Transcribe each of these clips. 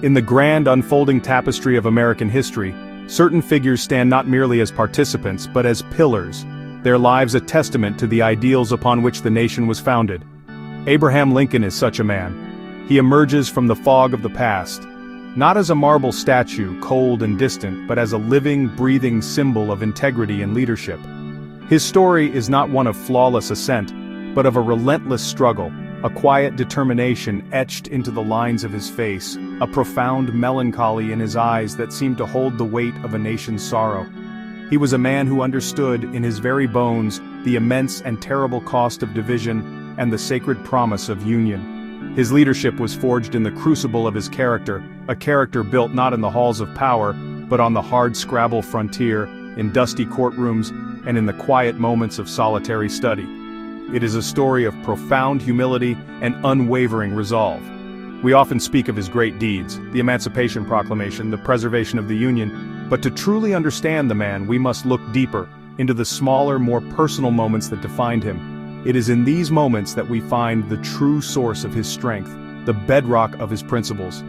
In the grand unfolding tapestry of American history, certain figures stand not merely as participants but as pillars, their lives a testament to the ideals upon which the nation was founded. Abraham Lincoln is such a man. He emerges from the fog of the past, not as a marble statue, cold and distant, but as a living, breathing symbol of integrity and leadership. His story is not one of flawless ascent, but of a relentless struggle, a quiet determination etched into the lines of his face, a profound melancholy in his eyes that seemed to hold the weight of a nation's sorrow. He was a man who understood, in his very bones, the immense and terrible cost of division and the sacred promise of union. His leadership was forged in the crucible of his character, a character built not in the halls of power, but on the hard-scrabble frontier, in dusty courtrooms, and in the quiet moments of solitary study. It is a story of profound humility and unwavering resolve. We often speak of his great deeds, the Emancipation Proclamation, the preservation of the Union, but to truly understand the man, we must look deeper, into the smaller, more personal moments that defined him. It is in these moments that we find the true source of his strength, the bedrock of his principles.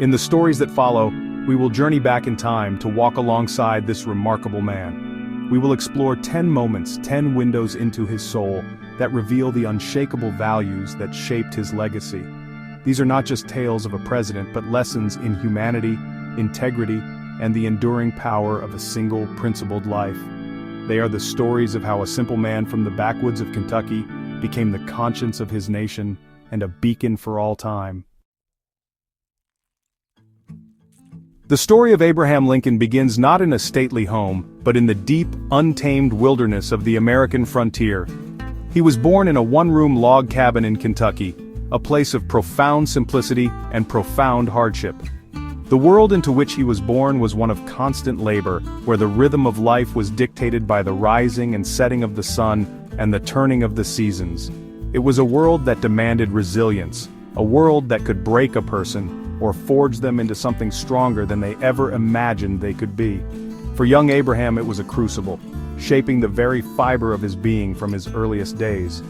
In the stories that follow, we will journey back in time to walk alongside this remarkable man. We will explore 10 moments, 10 windows into his soul, that reveal the unshakable values that shaped his legacy. These are not just tales of a president, but lessons in humanity, integrity, and the enduring power of a single, principled life. They are the stories of how a simple man from the backwoods of Kentucky became the conscience of his nation and a beacon for all time. The story of Abraham Lincoln begins not in a stately home, but in the deep, untamed wilderness of the American frontier. He was born in a one-room log cabin in Kentucky, a place of profound simplicity and profound hardship. The world into which he was born was one of constant labor, where the rhythm of life was dictated by the rising and setting of the sun and the turning of the seasons. It was a world that demanded resilience, a world that could break a person or forge them into something stronger than they ever imagined they could be. For young Abraham, it was a crucible, shaping the very fiber of his being from his earliest days.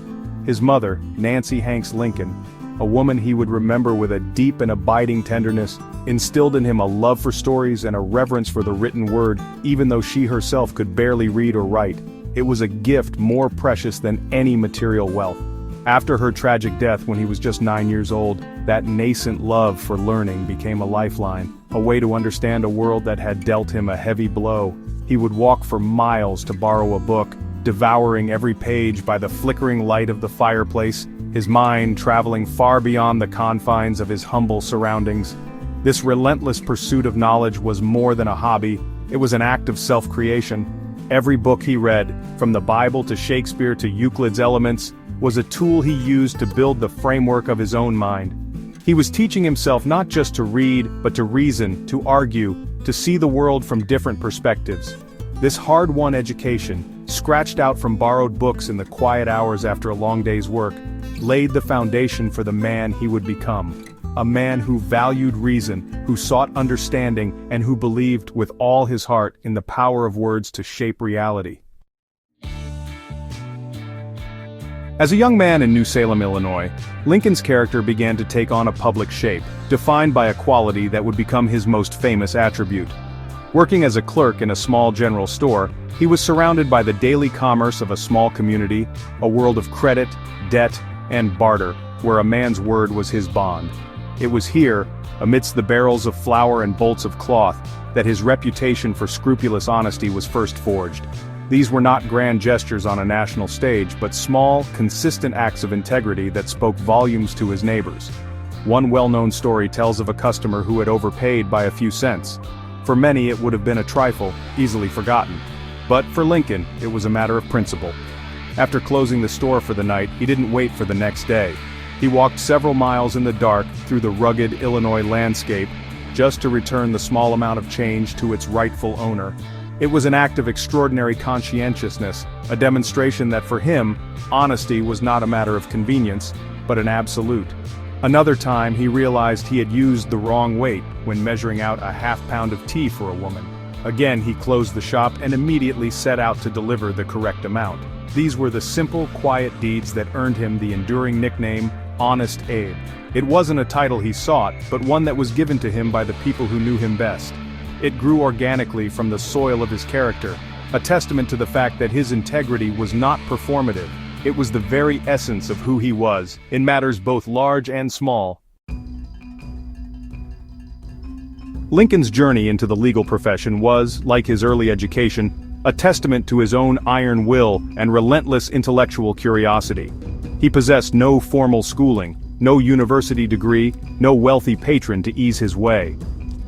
His mother, Nancy Hanks Lincoln, a woman he would remember with a deep and abiding tenderness, instilled in him a love for stories and a reverence for the written word, even though she herself could barely read or write. It was a gift more precious than any material wealth. After her tragic death when he was just 9 years old, that nascent love for learning became a lifeline, a way to understand a world that had dealt him a heavy blow. He would walk for miles to borrow a book, devouring every page by the flickering light of the fireplace, his mind traveling far beyond the confines of his humble surroundings. This relentless pursuit of knowledge was more than a hobby, it was an act of self-creation. Every book he read, from the Bible to Shakespeare to Euclid's Elements, was a tool he used to build the framework of his own mind. He was teaching himself not just to read, but to reason, to argue, to see the world from different perspectives. This hard-won education, scratched out from borrowed books in the quiet hours after a long day's work, laid the foundation for the man he would become. A man who valued reason, who sought understanding, and who believed with all his heart in the power of words to shape reality. As a young man in New Salem, Illinois, Lincoln's character began to take on a public shape, defined by a quality that would become his most famous attribute. Working as a clerk in a small general store, he was surrounded by the daily commerce of a small community, a world of credit, debt, and barter, where a man's word was his bond. It was here, amidst the barrels of flour and bolts of cloth, that his reputation for scrupulous honesty was first forged. These were not grand gestures on a national stage, but small, consistent acts of integrity that spoke volumes to his neighbors. One well-known story tells of a customer who had overpaid by a few cents. For many it would have been a trifle, easily forgotten. But for Lincoln, it was a matter of principle. After closing the store for the night, he didn't wait for the next day. He walked several miles in the dark through the rugged Illinois landscape, just to return the small amount of change to its rightful owner. It was an act of extraordinary conscientiousness, a demonstration that for him, honesty was not a matter of convenience, but an absolute. Another time he realized he had used the wrong weight when measuring out a half-pound of tea for a woman. Again he closed the shop and immediately set out to deliver the correct amount. These were the simple, quiet deeds that earned him the enduring nickname, Honest Abe. It wasn't a title he sought, but one that was given to him by the people who knew him best. It grew organically from the soil of his character, a testament to the fact that his integrity was not performative. It was the very essence of who he was, in matters both large and small. Lincoln's journey into the legal profession was, like his early education, a testament to his own iron will and relentless intellectual curiosity. He possessed no formal schooling, no university degree, no wealthy patron to ease his way.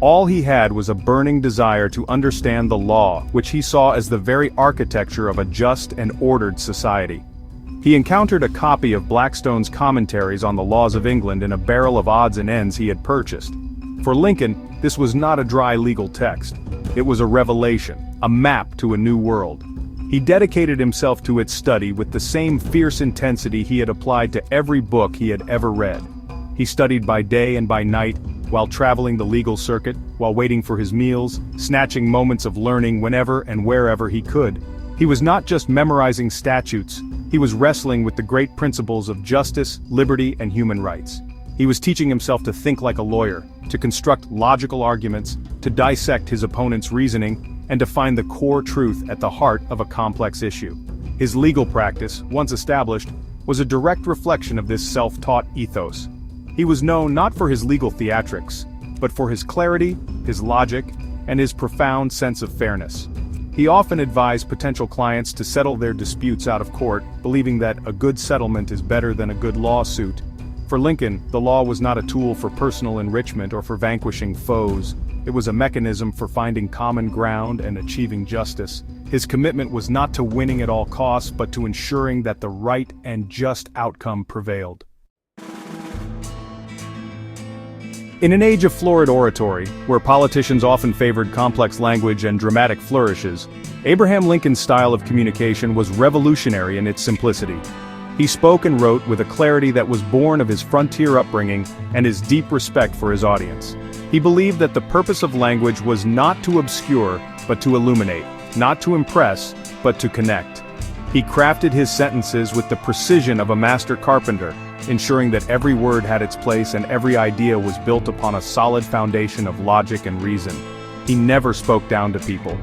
All he had was a burning desire to understand the law, which he saw as the very architecture of a just and ordered society. He encountered a copy of Blackstone's Commentaries on the Laws of England in a barrel of odds and ends he had purchased. For Lincoln, this was not a dry legal text. It was a revelation, a map to a new world. He dedicated himself to its study with the same fierce intensity he had applied to every book he had ever read. He studied by day and by night, while traveling the legal circuit, while waiting for his meals, snatching moments of learning whenever and wherever he could. He was not just memorizing statutes, he was wrestling with the great principles of justice, liberty, and human rights. He was teaching himself to think like a lawyer, to construct logical arguments, to dissect his opponent's reasoning, and to find the core truth at the heart of a complex issue. His legal practice, once established, was a direct reflection of this self-taught ethos. He was known not for his legal theatrics, but for his clarity, his logic, and his profound sense of fairness. He often advised potential clients to settle their disputes out of court, believing that a good settlement is better than a good lawsuit. For Lincoln, the law was not a tool for personal enrichment or for vanquishing foes. It was a mechanism for finding common ground and achieving justice. His commitment was not to winning at all costs, but to ensuring that the right and just outcome prevailed. In an age of florid oratory, where politicians often favored complex language and dramatic flourishes, Abraham Lincoln's style of communication was revolutionary in its simplicity. He spoke and wrote with a clarity that was born of his frontier upbringing and his deep respect for his audience. He believed that the purpose of language was not to obscure, but to illuminate, not to impress, but to connect. He crafted his sentences with the precision of a master carpenter, ensuring that every word had its place and every idea was built upon a solid foundation of logic and reason. He never spoke down to people.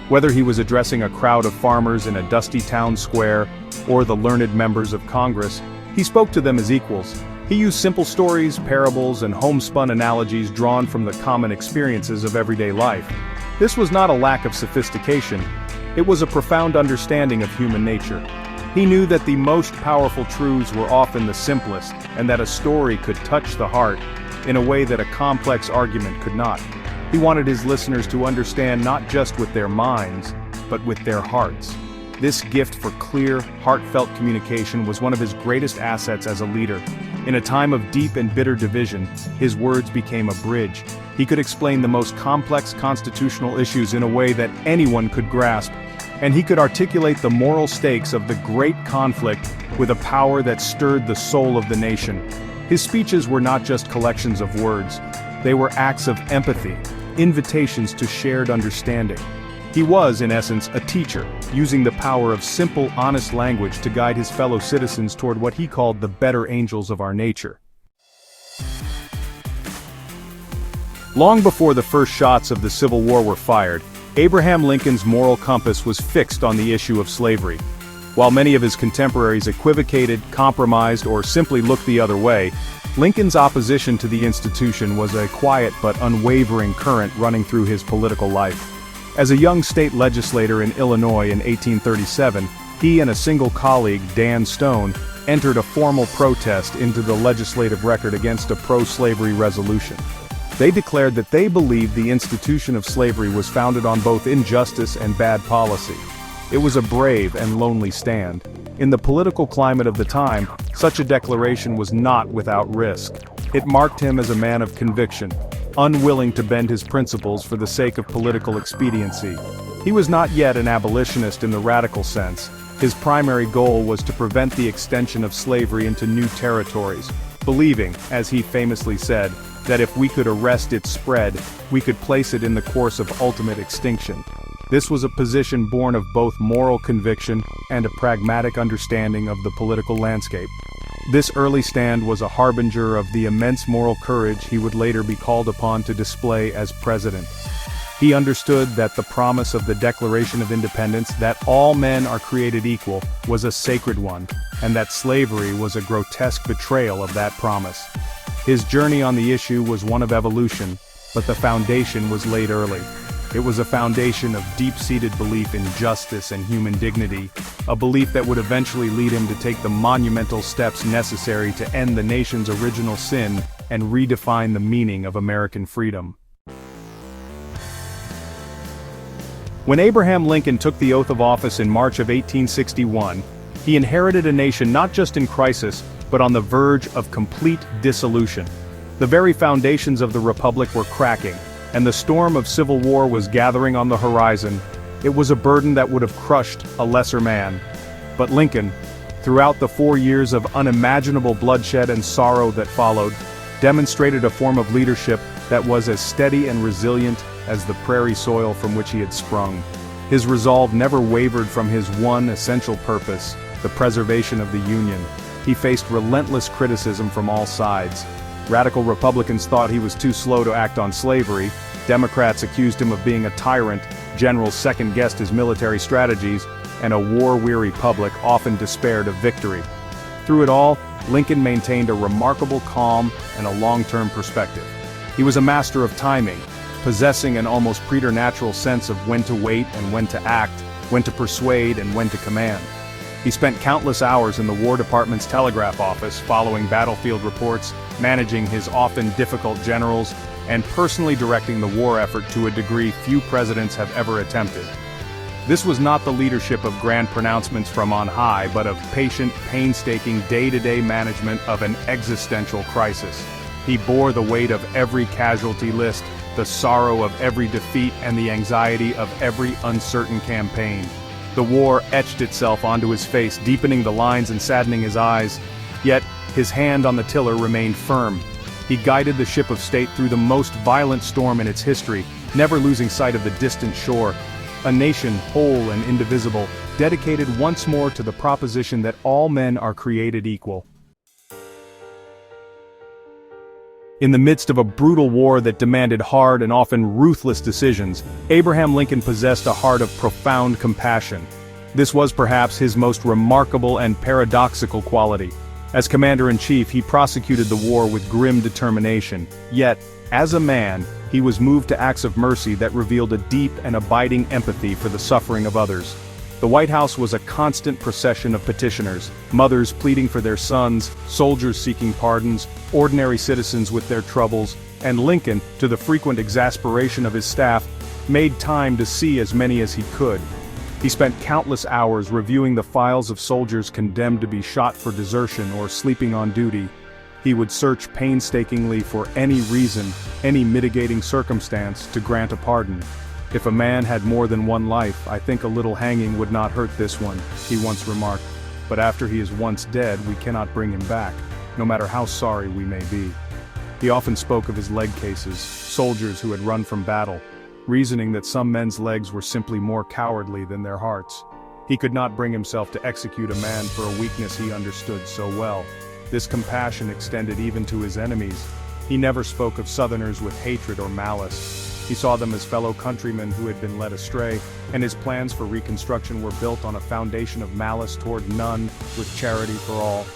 Whether he was addressing a crowd of farmers in a dusty town square, or the learned members of Congress, he spoke to them as equals. He used simple stories, parables, and homespun analogies drawn from the common experiences of everyday life. This was not a lack of sophistication, it was a profound understanding of human nature. He knew that the most powerful truths were often the simplest, and that a story could touch the heart in a way that a complex argument could not. He wanted his listeners to understand not just with their minds, but with their hearts. This gift for clear, heartfelt communication was one of his greatest assets as a leader. In a time of deep and bitter division, his words became a bridge. He could explain the most complex constitutional issues in a way that anyone could grasp, and he could articulate the moral stakes of the great conflict with a power that stirred the soul of the nation. His speeches were not just collections of words, they were acts of empathy, invitations to shared understanding. He was, in essence, a teacher, using the power of simple, honest language to guide his fellow citizens toward what he called the better angels of our nature. Long before the first shots of the Civil War were fired, Abraham Lincoln's moral compass was fixed on the issue of slavery. While many of his contemporaries equivocated, compromised, or simply looked the other way, Lincoln's opposition to the institution was a quiet but unwavering current running through his political life. As a young state legislator in Illinois in 1837, he and a single colleague, Dan Stone, entered a formal protest into the legislative record against a pro-slavery resolution. They declared that they believed the institution of slavery was founded on both injustice and bad policy. It was a brave and lonely stand. In the political climate of the time, such a declaration was not without risk. It marked him as a man of conviction, unwilling to bend his principles for the sake of political expediency. He was not yet an abolitionist in the radical sense. His primary goal was to prevent the extension of slavery into new territories, believing, as he famously said, that if we could arrest its spread, we could place it in the course of ultimate extinction. This was a position born of both moral conviction and a pragmatic understanding of the political landscape. This early stand was a harbinger of the immense moral courage he would later be called upon to display as president. He understood that the promise of the Declaration of Independence, that all men are created equal, was a sacred one, and that slavery was a grotesque betrayal of that promise. His journey on the issue was one of evolution, but the foundation was laid early. It was a foundation of deep-seated belief in justice and human dignity, a belief that would eventually lead him to take the monumental steps necessary to end the nation's original sin and redefine the meaning of American freedom. When Abraham Lincoln took the oath of office in March of 1861, he inherited a nation not just in crisis, but on the verge of complete dissolution. The very foundations of the republic were cracking, and the storm of civil war was gathering on the horizon. It was a burden that would have crushed a lesser man. But Lincoln, throughout the 4 years of unimaginable bloodshed and sorrow that followed, demonstrated a form of leadership that was as steady and resilient as the prairie soil from which he had sprung. His resolve never wavered from his one essential purpose, the preservation of the Union. He faced relentless criticism from all sides. Radical Republicans thought he was too slow to act on slavery, Democrats accused him of being a tyrant, generals second-guessed his military strategies, and a war-weary public often despaired of victory. Through it all, Lincoln maintained a remarkable calm and a long-term perspective. He was a master of timing, possessing an almost preternatural sense of when to wait and when to act, when to persuade and when to command. He spent countless hours in the War Department's telegraph office following battlefield reports, managing his often difficult generals, and personally directing the war effort to a degree few presidents have ever attempted. This was not the leadership of grand pronouncements from on high, but of patient, painstaking day-to-day management of an existential crisis. He bore the weight of every casualty list, the sorrow of every defeat, and the anxiety of every uncertain campaign. The war etched itself onto his face, deepening the lines and saddening his eyes. Yet, his hand on the tiller remained firm. He guided the ship of state through the most violent storm in its history, never losing sight of the distant shore. A nation, whole and indivisible, dedicated once more to the proposition that all men are created equal. In the midst of a brutal war that demanded hard and often ruthless decisions, Abraham Lincoln possessed a heart of profound compassion. This was perhaps his most remarkable and paradoxical quality. As commander-in-chief, he prosecuted the war with grim determination. Yet, as a man, he was moved to acts of mercy that revealed a deep and abiding empathy for the suffering of others. The White House was a constant procession of petitioners, mothers pleading for their sons, soldiers seeking pardons, ordinary citizens with their troubles, and Lincoln, to the frequent exasperation of his staff, made time to see as many as he could. He spent countless hours reviewing the files of soldiers condemned to be shot for desertion or sleeping on duty. He would search painstakingly for any reason, any mitigating circumstance, to grant a pardon. "If a man had more than one life, I think a little hanging would not hurt this one," he once remarked. "But after he is once dead, we cannot bring him back, no matter how sorry we may be." He often spoke of his leg cases, soldiers who had run from battle, reasoning that some men's legs were simply more cowardly than their hearts. He could not bring himself to execute a man for a weakness he understood so well. This compassion extended even to his enemies. He never spoke of Southerners with hatred or malice. He saw them as fellow countrymen who had been led astray, and his plans for Reconstruction were built on a foundation of malice toward none, with charity for all.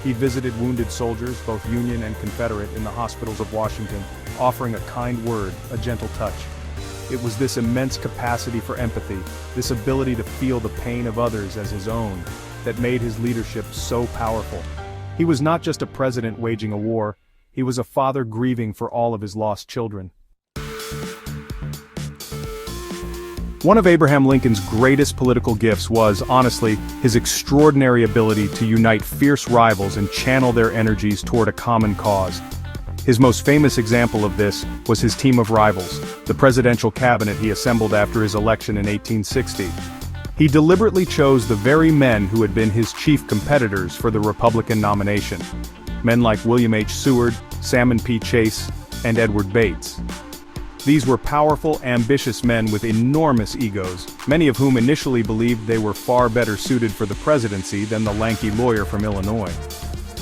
He visited wounded soldiers, both Union and Confederate, in the hospitals of Washington, offering a kind word, a gentle touch. It was this immense capacity for empathy, this ability to feel the pain of others as his own, that made his leadership so powerful. He was not just a president waging a war, he was a father grieving for all of his lost children. One of Abraham Lincoln's greatest political gifts was, honestly, his extraordinary ability to unite fierce rivals and channel their energies toward a common cause. His most famous example of this was his team of rivals, the presidential cabinet he assembled after his election in 1860. He deliberately chose the very men who had been his chief competitors for the Republican nomination. Men like William H. Seward, Salmon P. Chase, and Edward Bates. These were powerful, ambitious men with enormous egos, many of whom initially believed they were far better suited for the presidency than the lanky lawyer from Illinois.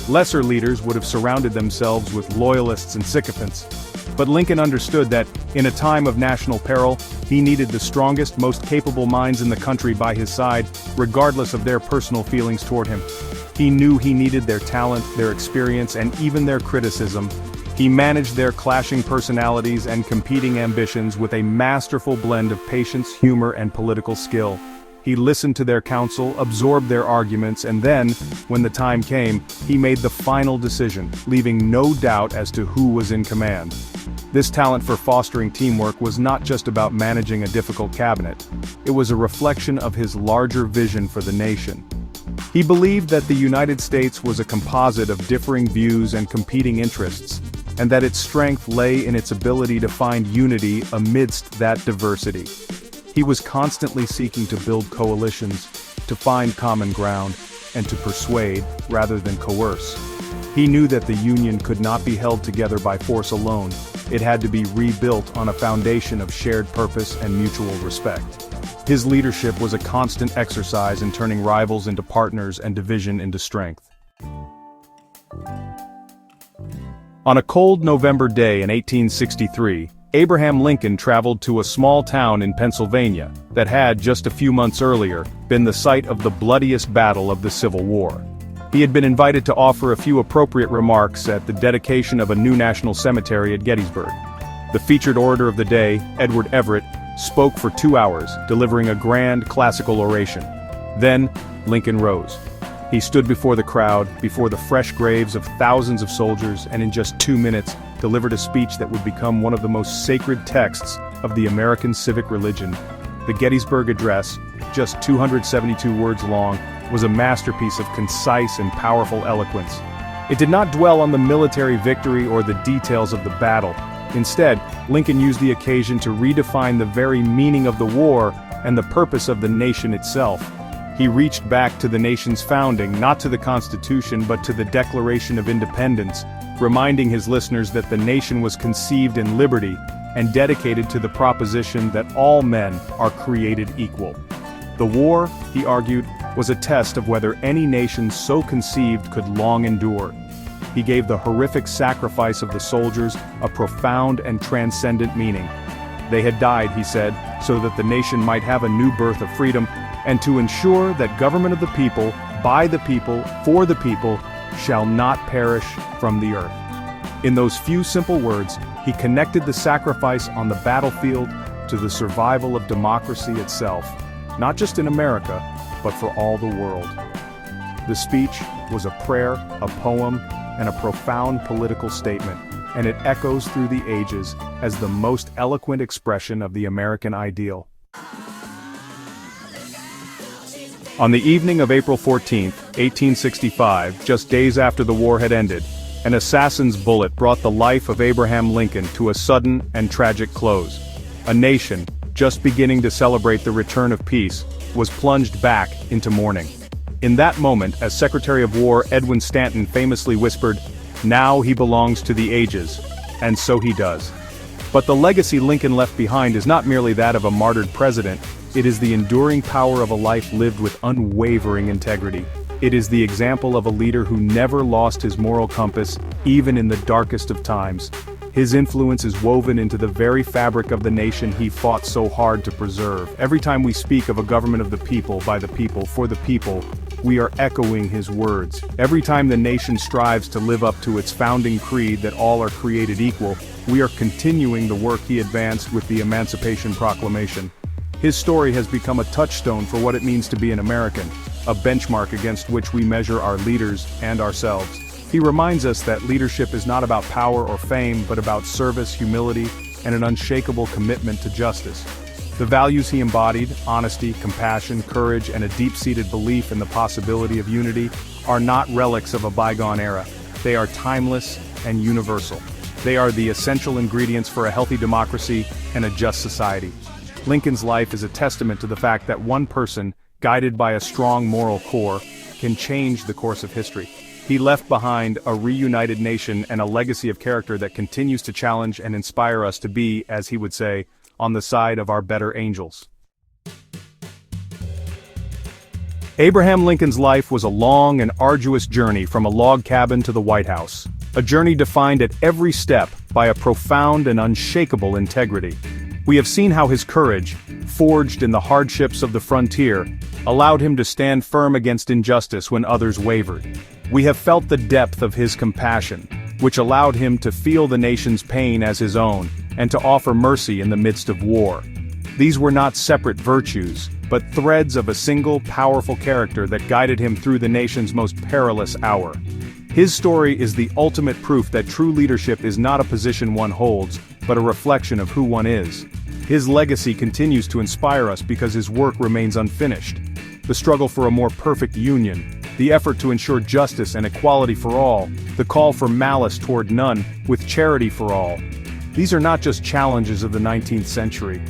Lesser leaders would have surrounded themselves with loyalists and sycophants. But Lincoln understood that, in a time of national peril, he needed the strongest, most capable minds in the country by his side, regardless of their personal feelings toward him. He knew he needed their talent, their experience, and even their criticism. He managed their clashing personalities and competing ambitions with a masterful blend of patience, humor, and political skill. He listened to their counsel, absorbed their arguments, and then, when the time came, he made the final decision, leaving no doubt as to who was in command. This talent for fostering teamwork was not just about managing a difficult cabinet. It was a reflection of his larger vision for the nation. He believed that the United States was a composite of differing views and competing interests, and that its strength lay in its ability to find unity amidst that diversity. He was constantly seeking to build coalitions, to find common ground, and to persuade rather than coerce. He knew that the Union could not be held together by force alone. It had to be rebuilt on a foundation of shared purpose and mutual respect. His leadership was a constant exercise in turning rivals into partners and division into strength. On a cold November day in 1863, Abraham Lincoln traveled to a small town in Pennsylvania that had, just a few months earlier, been the site of the bloodiest battle of the Civil War. He had been invited to offer a few appropriate remarks at the dedication of a new national cemetery at Gettysburg. The featured orator of the day, Edward Everett, spoke for 2 hours, delivering a grand classical oration. Then, Lincoln rose. He stood before the crowd, before the fresh graves of thousands of soldiers, and in just 2 minutes, delivered a speech that would become one of the most sacred texts of the American civic religion. The Gettysburg Address, just 272 words long, was a masterpiece of concise and powerful eloquence. It did not dwell on the military victory or the details of the battle. Instead, Lincoln used the occasion to redefine the very meaning of the war and the purpose of the nation itself. He reached back to the nation's founding, not to the Constitution but to the Declaration of Independence, reminding his listeners that the nation was conceived in liberty and dedicated to the proposition that all men are created equal. The war, he argued, was a test of whether any nation so conceived could long endure. He gave the horrific sacrifice of the soldiers a profound and transcendent meaning. They had died, he said, so that the nation might have a new birth of freedom, and to ensure that government of the people, by the people, for the people, shall not perish from the earth. In those few simple words, he connected the sacrifice on the battlefield to the survival of democracy itself, not just in America, but for all the world. The speech was a prayer, a poem, and a profound political statement, and it echoes through the ages as the most eloquent expression of the American ideal. On the evening of April 14, 1865, just days after the war had ended, an assassin's bullet brought the life of Abraham Lincoln to a sudden and tragic close. A nation, just beginning to celebrate the return of peace, was plunged back into mourning. In that moment, as Secretary of War Edwin Stanton famously whispered, "Now he belongs to the ages," and so he does. But the legacy Lincoln left behind is not merely that of a martyred president, it is the enduring power of a life lived with unwavering integrity. It is the example of a leader who never lost his moral compass, even in the darkest of times. His influence is woven into the very fabric of the nation he fought so hard to preserve. Every time we speak of a government of the people, by the people, for the people, we are echoing his words. Every time the nation strives to live up to its founding creed that all are created equal, we are continuing the work he advanced with the Emancipation Proclamation. His story has become a touchstone for what it means to be an American, a benchmark against which we measure our leaders and ourselves. He reminds us that leadership is not about power or fame, but about service, humility, and an unshakable commitment to justice. The values he embodied, honesty, compassion, courage, and a deep-seated belief in the possibility of unity, are not relics of a bygone era. They are timeless and universal. They are the essential ingredients for a healthy democracy and a just society. Lincoln's life is a testament to the fact that one person, guided by a strong moral core, can change the course of history. He left behind a reunited nation and a legacy of character that continues to challenge and inspire us to be, as he would say, on the side of our better angels. Abraham Lincoln's life was a long and arduous journey from a log cabin to the White House. A journey defined at every step by a profound and unshakable integrity. We have seen how his courage, forged in the hardships of the frontier, allowed him to stand firm against injustice when others wavered. We have felt the depth of his compassion, which allowed him to feel the nation's pain as his own, and to offer mercy in the midst of war. These were not separate virtues, but threads of a single, powerful character that guided him through the nation's most perilous hour. His story is the ultimate proof that true leadership is not a position one holds, but a reflection of who one is. His legacy continues to inspire us because his work remains unfinished. The struggle for a more perfect union, the effort to ensure justice and equality for all, the call for malice toward none, with charity for all. These are not just challenges of the 19th century.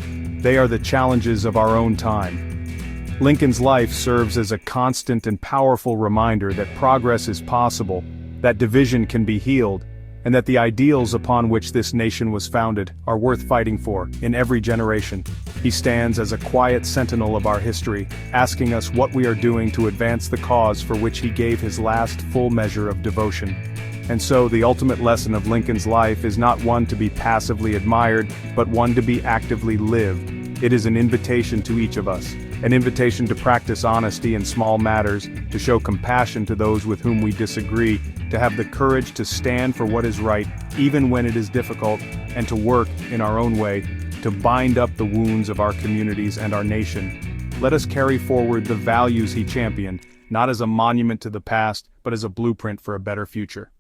They are the challenges of our own time. Lincoln's life serves as a constant and powerful reminder that progress is possible, that division can be healed, and that the ideals upon which this nation was founded are worth fighting for in every generation. He stands as a quiet sentinel of our history, asking us what we are doing to advance the cause for which he gave his last full measure of devotion. And so the ultimate lesson of Lincoln's life is not one to be passively admired, but one to be actively lived. It is an invitation to each of us, an invitation to practice honesty in small matters, to show compassion to those with whom we disagree, to have the courage to stand for what is right, even when it is difficult, and to work, in our own way, to bind up the wounds of our communities and our nation. Let us carry forward the values he championed, not as a monument to the past, but as a blueprint for a better future.